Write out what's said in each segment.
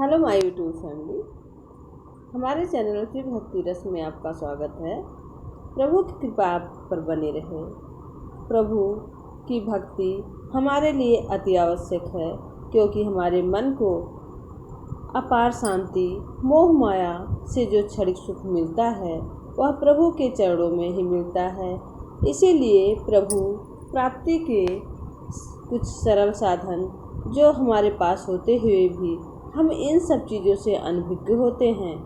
Hello my YouTube family. हमारे channel Shri भक्ति रस में आपका स्वागत है। प्रभु की कृपा आप पर बने रहे। प्रभु की भक्ति हमारे लिए अति आवश्यक है, क्योंकि हमारे मन को अपार शांति, मोह माया से जो क्षणिक सुख मिलता है वह प्रभु के चरणों में ही मिलता है। इसीलिए प्रभु प्राप्ति के कुछ सरल साधन जो हमारे पास होते हुए भी हम इन सब चीज़ों से अनभिज्ञ होते हैं।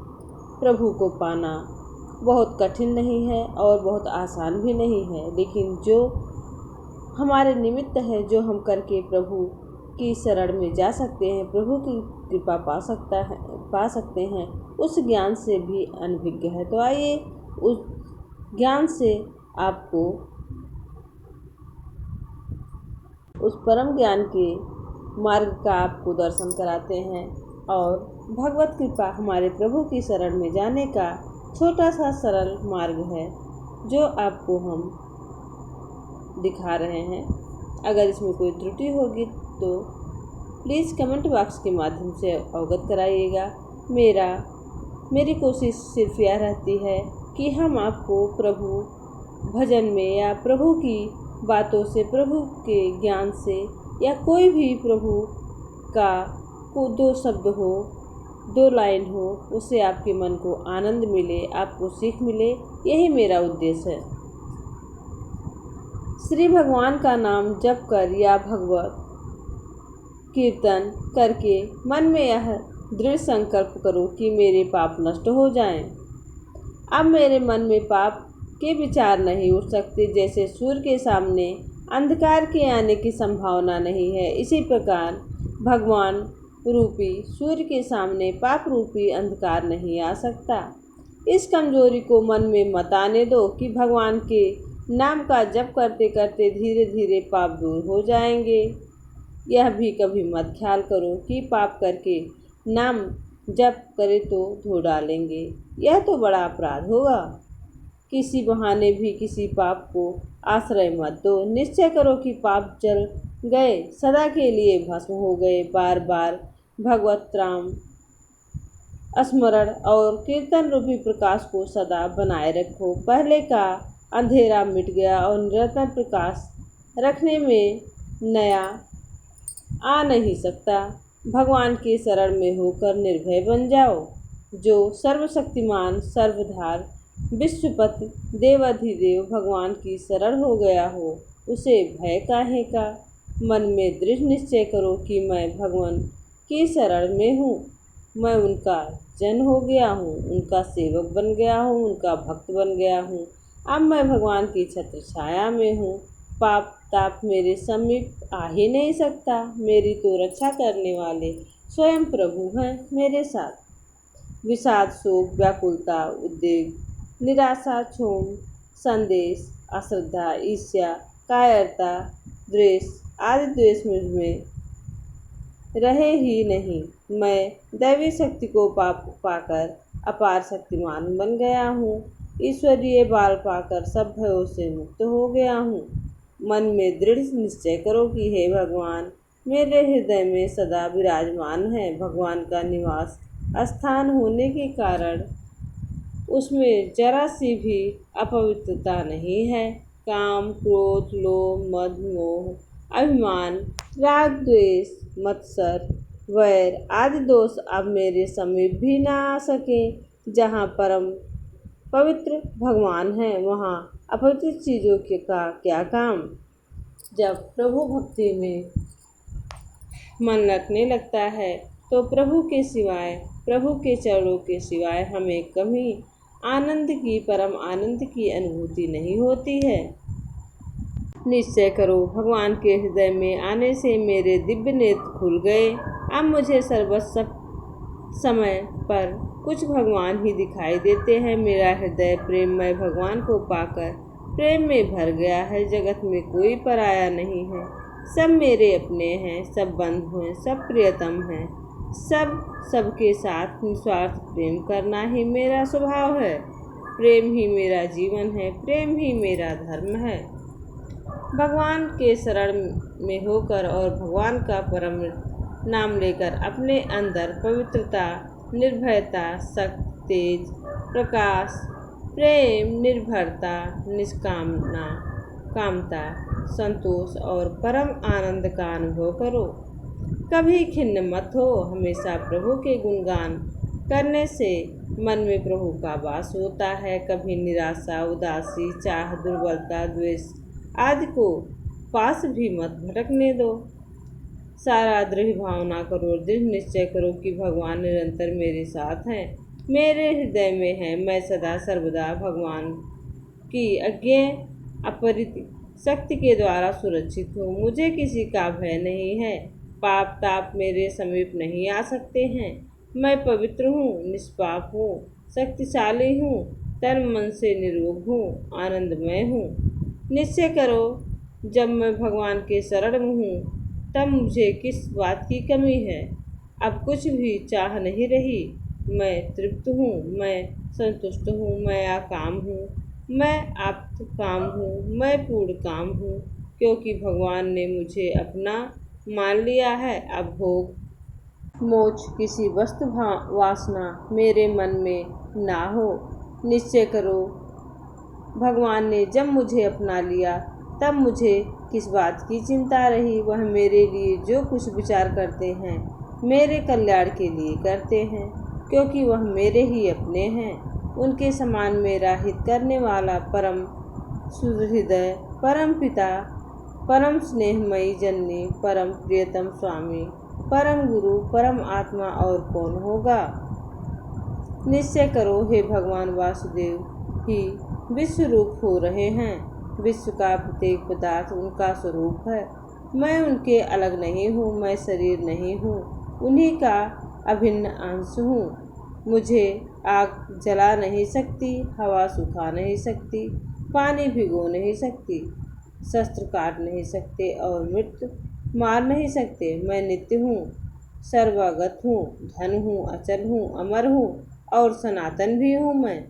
प्रभु को पाना बहुत कठिन नहीं है और बहुत आसान भी नहीं है, लेकिन जो हमारे निमित्त है, जो हम करके प्रभु की शरण में जा सकते हैं, प्रभु की कृपा पा सकते हैं, उस ज्ञान से भी अनभिज्ञ है। तो आइए उस ज्ञान से आपको उस परम ज्ञान के मार्ग का आपको दर्शन कराते हैं और भगवत कृपा हमारे प्रभु की शरण में जाने का छोटा सा सरल मार्ग है, जो आपको हम दिखा रहे हैं। अगर इसमें कोई त्रुटि होगी तो प्लीज़ कमेंट बॉक्स के माध्यम से अवगत कराइएगा। मेरी कोशिश सिर्फ यह रहती है कि हम आपको प्रभु भजन में या प्रभु की बातों से, प्रभु के ज्ञान से, या कोई भी प्रभु का को दो शब्द हो, दो लाइन हो, उससे आपके मन को आनंद मिले, आपको सीख मिले, यही मेरा उद्देश्य है। श्री भगवान का नाम जप कर या भगवत कीर्तन करके मन में यह दृढ़ संकल्प करो कि मेरे पाप नष्ट हो जाएं। अब मेरे मन में पाप के विचार नहीं उठ सकते। जैसे सूर्य के सामने अंधकार के आने की संभावना नहीं है, इसी प्रकार भगवान रूपी सूर्य के सामने पाप रूपी अंधकार नहीं आ सकता। इस कमजोरी को मन में मत आने दो कि भगवान के नाम का जप करते करते धीरे धीरे पाप दूर हो जाएंगे। यह भी कभी मत ख्याल करो कि पाप करके नाम जप करे तो धो डालेंगे। यह तो बड़ा अपराध होगा। किसी बहाने भी किसी पाप को आश्रय मत दो। निश्चय करो कि पाप जल गए, सदा के लिए भस्म हो गए। बार बार भगवत राम स्मरण और कीर्तन रूपी प्रकाश को सदा बनाए रखो। पहले का अंधेरा मिट गया और निरंतर प्रकाश रखने में नया आ नहीं सकता। भगवान के शरण में होकर निर्भय बन जाओ। जो सर्वशक्तिमान, सर्वधार, विश्वपति, देवाधिदेव भगवान की शरण हो गया हो, उसे भय काहे का। मन में दृढ़ निश्चय करो कि मैं भगवान की शरण में हूँ। मैं उनका जन हो गया हूँ, उनका सेवक बन गया हूँ, उनका भक्त बन गया हूँ। अब मैं भगवान की छत्र छाया में हूँ। पाप ताप मेरे समीप आ ही नहीं सकता। मेरी तो रक्षा करने वाले स्वयं प्रभु हैं मेरे साथ। विषाद, शोक, व्याकुलता, उद्वेग, निराशा, क्षोभ, संदेश, अश्रद्धा, ईर्ष्या, कायरता, द्वेष आदि द्वेष मुझ में रहे ही नहीं। मैं दैवी शक्ति को पाकर अपार शक्तिमान बन गया हूँ। ईश्वरीय बाल पाकर सब भयों से मुक्त हो गया हूँ। मन में दृढ़ निश्चय करो कि हे भगवान मेरे हृदय में सदा विराजमान है। भगवान का निवास स्थान होने के कारण उसमें जरा सी भी अपवित्रता नहीं है। काम, क्रोध, लोभ, मद, मोह, अभिमान, राग, द्वेष, मत्सर, वैर आदि दोष अब मेरे समीप भी ना आ सके। जहाँ परम पवित्र भगवान है, वहाँ अपवित्र चीज़ों का क्या काम। जब प्रभु भक्ति में मन लगने लगता है तो प्रभु के सिवाय, प्रभु के चरणों के सिवाय हमें कभी आनंद की, परम आनंद की अनुभूति नहीं होती है। निश्चय करो भगवान के हृदय में आने से मेरे दिव्य नेत्र खुल गए। अब मुझे सर्वस्व समय पर कुछ भगवान ही दिखाई देते हैं। मेरा हृदय प्रेममय भगवान को पाकर प्रेम में भर गया है। जगत में कोई पराया नहीं है, सब मेरे अपने हैं, सब बंधु हैं, सब प्रियतम हैं। सबके साथ निस्वार्थ प्रेम करना ही मेरा स्वभाव है। प्रेम ही मेरा जीवन है, प्रेम ही मेरा धर्म है। भगवान के शरण में होकर और भगवान का परम नाम लेकर अपने अंदर पवित्रता, निर्भयता, शक्ति, तेज, प्रकाश, प्रेम, निर्भरता, निष्कामना, कामता, संतोष और परम आनंद का अनुभव करो। कभी खिन्न मत हो। हमेशा प्रभु के गुणगान करने से मन में प्रभु का वास होता है। कभी निराशा, उदासी, चाह, दुर्बलता, द्वेष आदि को पास भी मत भटकने दो। सारा दृढ़ भावना करो, दृढ़ निश्चय करो कि भगवान निरंतर मेरे साथ हैं, मेरे हृदय में हैं। मैं सदा सर्वदा भगवान की अज्ञेय अपरित शक्ति के द्वारा सुरक्षित हूँ। मुझे किसी का भय नहीं है। पाप ताप मेरे समीप नहीं आ सकते हैं। मैं पवित्र हूँ, निष्पाप हूँ, शक्तिशाली हूँ, तन मन से निरोग हूँ, आनंदमय हूँ। निश्चय करो, जब मैं भगवान के शरण में हूँ तब मुझे किस बात की कमी है। अब कुछ भी चाह नहीं रही। मैं तृप्त हूँ, मैं संतुष्ट हूँ, मैं आकाम हूँ, मैं आप्त काम हूँ, मैं पूर्ण काम हूँ, क्योंकि भगवान ने मुझे अपना मान लिया है। अब भोग मोक्ष किसी वस्तु वासना मेरे मन में ना हो। निश्चय करो, भगवान ने जब मुझे अपना लिया तब मुझे किस बात की चिंता रही। वह मेरे लिए जो कुछ विचार करते हैं मेरे कल्याण के लिए करते हैं, क्योंकि वह मेरे ही अपने हैं। उनके समान मेरा हित करने वाला परम सुहृदय, परम पिता, परम स्नेहमयी जननी, परम प्रियतम स्वामी, परम गुरु, परम आत्मा और कौन होगा। निश्चय करो, हे भगवान वासुदेव ही विश्व रूप हो रहे हैं। विश्व का प्रत्येक पदार्थ उनका स्वरूप है। मैं उनके अलग नहीं हूँ, मैं शरीर नहीं हूँ, उन्हीं का अभिन्न अंश हूँ। मुझे आग जला नहीं सकती, हवा सुखा नहीं सकती, पानी भिगो नहीं सकती, शस्त्र काट नहीं सकते और मृत्यु मार नहीं सकते। मैं नित्य हूँ, सर्वगत हूँ, धन हूँ, अचल हूँ, अमर हूँ और सनातन भी हूँ। मैं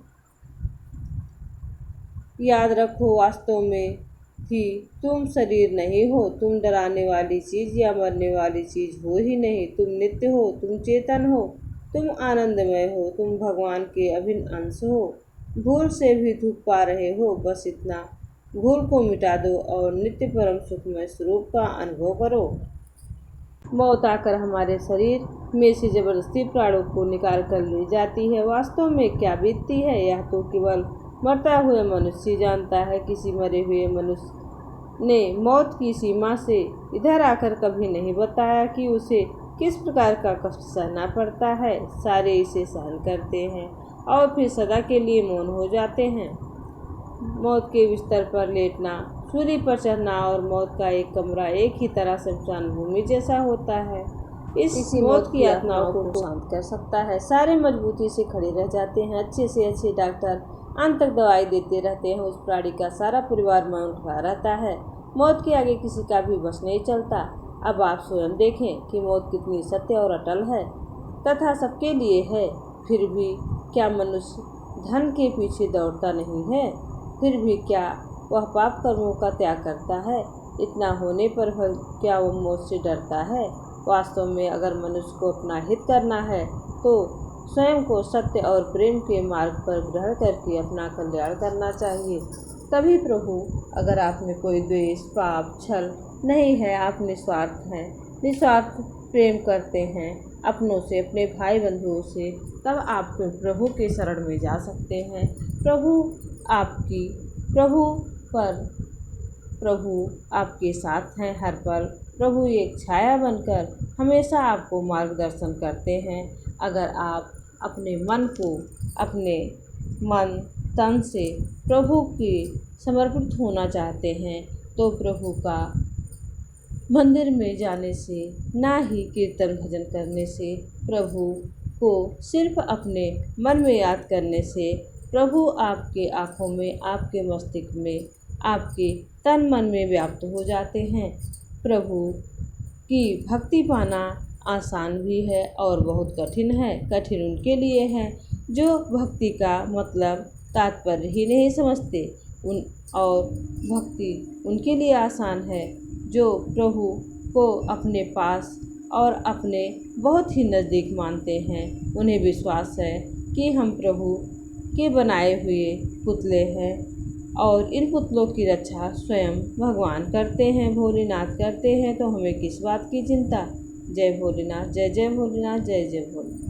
याद रखो, वास्तव में ही तुम शरीर नहीं हो, तुम डराने वाली चीज़ या मरने वाली चीज़ हो ही नहीं। तुम नित्य हो, तुम चेतन हो, तुम आनंदमय हो, तुम भगवान के अभिन्न अंश हो। भूल से भी धूप पा रहे हो, बस इतना भूल को मिटा दो और नित्य परम सुखमय स्वरूप का अनुभव करो। मौत आकर हमारे शरीर में से जबरदस्ती प्राणों को निकाल कर ले जाती है। वास्तव में क्या बीतती है यह तो केवल मरता हुए मनुष्य जानता है। किसी मरे हुए मनुष्य ने मौत की सीमा से इधर आकर कभी नहीं बताया कि उसे किस प्रकार का कष्ट सहना पड़ता है। सारे इसे सहन करते हैं और फिर सदा के लिए मौन हो जाते हैं। मौत के बिस्तर पर लेटना, सूली पर चढ़ना और मौत का एक कमरा एक ही तरह शमशान भूमि जैसा होता है। इसी मौत की आत्माओं को शांत कर सकता है। सारे मजबूती से खड़े रह जाते हैं। अच्छे से अच्छे डॉक्टर अंत तक दवाई देते रहते हैं। उस प्राणी का सारा परिवार मौन खड़ा रहता है। मौत के आगे किसी का भी बस नहीं चलता। अब आप स्वयं देखें कि मौत कितनी सत्य और अटल है तथा सबके लिए है। फिर भी क्या मनुष्य धन के पीछे दौड़ता नहीं है? फिर भी क्या वह पाप कर्मों का त्याग करता है? इतना होने पर क्या वह मौत से डरता है? वास्तव में अगर मनुष्य को अपना हित करना है तो स्वयं को सत्य और प्रेम के मार्ग पर ग्रहण करके अपना कल्याण करना चाहिए। तभी प्रभु, अगर आप में कोई द्वेष, पाप, छल नहीं है, आप निस्वार्थ हैं, निस्वार्थ प्रेम करते हैं अपनों से, अपने भाई बंधुओं से, तब आप प्रभु के शरण में जा सकते हैं। प्रभु आपके साथ हैं हर पल। प्रभु एक छाया बनकर हमेशा आपको मार्गदर्शन करते हैं। अगर आप अपने मन को अपने मन तन से प्रभु के समर्पित होना चाहते हैं तो प्रभु का मंदिर में जाने से, ना ही कीर्तन भजन करने से, प्रभु को सिर्फ अपने मन में याद करने से प्रभु आपके आँखों में, आपके मस्तिष्क में, आपके तन मन में व्याप्त हो जाते हैं। प्रभु की भक्ति पाना आसान भी है और बहुत कठिन है। कठिन उनके लिए है जो भक्ति का मतलब तात्पर्य ही नहीं समझते, और भक्ति उनके लिए आसान है जो प्रभु को अपने पास और अपने बहुत ही नज़दीक मानते हैं। उन्हें विश्वास है कि हम प्रभु के बनाए हुए पुतले हैं और इन पुतलों की रक्षा स्वयं भगवान करते हैं, भोलेनाथ करते हैं, तो हमें किस बात की चिंता। जय भोलेनाथ, जय जय भोलेनाथ, जय जय भोलेनाथ।